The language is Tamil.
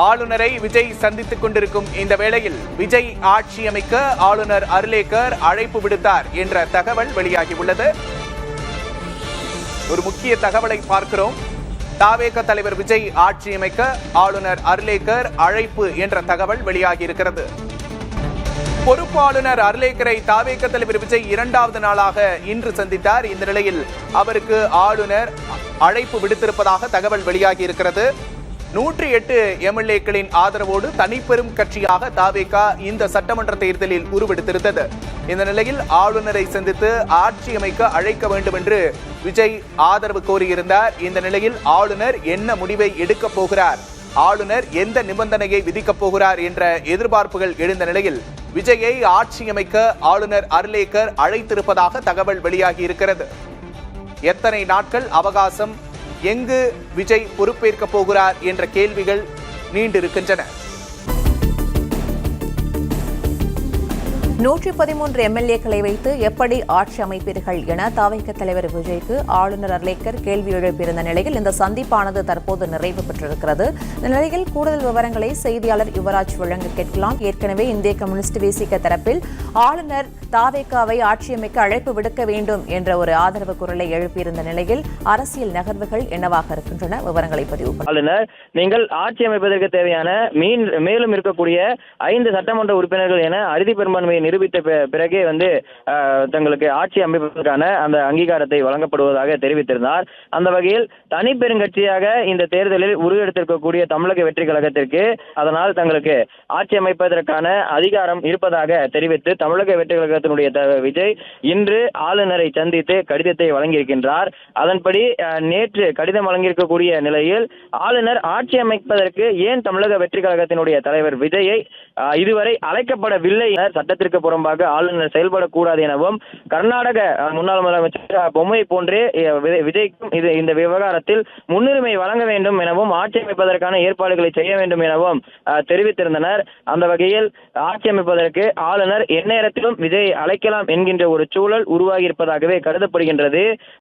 ஆளுநரை விஜய் சந்தித்துக் கொண்டிருக்கும் இந்த வேளையில் விஜய் ஆட்சி அமைக்க ஆளுநர் அர்லேக்கர் அழைப்பு விடுத்தார் என்ற தகவல் வெளியாகியுள்ளது. ஒரு முக்கிய தகவலை பார்க்கிறோம். தாவேக தலைவர் விஜய் ஆட்சி அமைக்க ஆளுநர் அர்லேக்கர் அழைப்பு என்ற தகவல் வெளியாகி இருக்கிறது. பொறுப்பு ஆளுநர் அர்லேக்கரை தாவேக தலைவர் விஜய் இரண்டாவது நாளாக இன்று சந்தித்தார். இந்த நிலையில் அவருக்கு ஆளுநர் அழைப்பு விடுத்திருப்பதாக தகவல் வெளியாகி இருக்கிறது. 108 எம்எல்ஏக்களின் ஆதரவோடு தனிப்பெரும் கட்சியாக தாவேக இந்த சட்டமன்ற தேர்தலில் உருவெடுத்திருந்தது. இந்த நிலையில் ஆளுநரை சந்தித்து ஆட்சி அமைக்க அழைக்க வேண்டும் என்று விஜய் ஆதரவு கோரியிருந்தார். இந்த நிலையில் ஆளுநர் என்ன முடிவை எடுக்கப் போகிறார், ஆளுநர் எந்த நிபந்தனையை விதிக்கப் போகிறார் என்ற எதிர்பார்ப்புகள் எழுந்த நிலையில் விஜயை ஆட்சி அமைக்க ஆளுநர் அர்லேக்கர் அழைத்திருப்பதாக தகவல் வெளியாகி இருக்கிறது. எத்தனை நாட்கள் அவகாசம், எங்கு விஜய் பொறுப்பேற்க போகிறார் என்ற கேள்விகள் நீண்டிருக்கின்றன. 113 எம்எல்ஏக்களை வைத்து எப்படி ஆட்சி அமைப்பீர்கள் என தாவேக தலைவர் விஜய்க்கு ஆளுநர் அர்லேக்கர் கேள்வி எழுப்பியிருந்த நிலையில் இந்த சந்திப்பானது தற்போது நிறைவு பெற்றிருக்கிறது. இந்த நிலையில் கூடுதல் விவரங்களை செய்தியாளர் யுவராஜ் வழங்க கேட்கலாம். ஏற்கனவே இந்திய கம்யூனிஸ்ட் விசிக தரப்பில் ஆளுநர் தாவேகாவை ஆட்சி அமைக்க அழைப்பு விடுக்க வேண்டும் என்ற ஒரு ஆதரவு குரலை எழுப்பியிருந்த நிலையில் அரசியல் நகர்வுகள் என்னவாக இருக்கின்றன, விவரங்களை பதிவு ஆளுநர் நீங்கள் ஆட்சி அமைப்பதற்கு தேவையான மேலும் இருக்கக்கூடிய 5 சட்டமன்ற உறுப்பினர்கள் என அறுதி பெரும்பான்மையை நிரூபித்த பிறகே தங்களுக்கு ஆட்சி அமைப்பதற்கான அந்த அங்கீகாரத்தை வழங்கப்படுவதாக தெரிவித்திருந்தார். அந்த வகையில் தனி பெருங்கட்சியாக இந்த தேர்தலில் உருவெடுத்திருக்கக்கூடிய தமிழக வெற்றி கழகத்திற்கு அதனால் தங்களுக்கு ஆட்சி அமைப்பதற்கான அதிகாரம் இருப்பதாக தெரிவித்து தமிழக வெற்றி கழகத்தினுடைய விஜய் இன்று ஆளுநரை சந்தித்து கடிதத்தை வழங்கியிருக்கின்றார். அதன்படி நேற்று கடிதம் வழங்கியிருக்கக்கூடிய நிலையில் ஆளுநர் ஆட்சி அமைப்பதற்கு ஏன் தமிழக வெற்றி கழகத்தினுடைய தலைவர் விஜயை இதுவரை அழைக்கப்படவில்லை, சட்டத்திற்கு புறம்பாக ஆளுநர் செயல்படக்கூடாது எனவும் கர்நாடக முன்னாள் முதலமைச்சர் பொம்மை போன்றே விஜய்க்கும் இந்த விவகாரத்தில் முன்னுரிமை வழங்க வேண்டும் எனவும் ஆட்சி அமைப்பதற்கான ஏற்பாடுகளை செய்ய வேண்டும் எனவும் தெரிவித்திருந்தனர். அந்த வகையில் ஆட்சி அமைப்பதற்கு ஆளுநர் எந்நேரத்திலும் விஜய் அழைக்கலாம் என்கின்ற ஒரு சூழல் உருவாகி இருப்பதாகவே கருதப்படுகின்றது.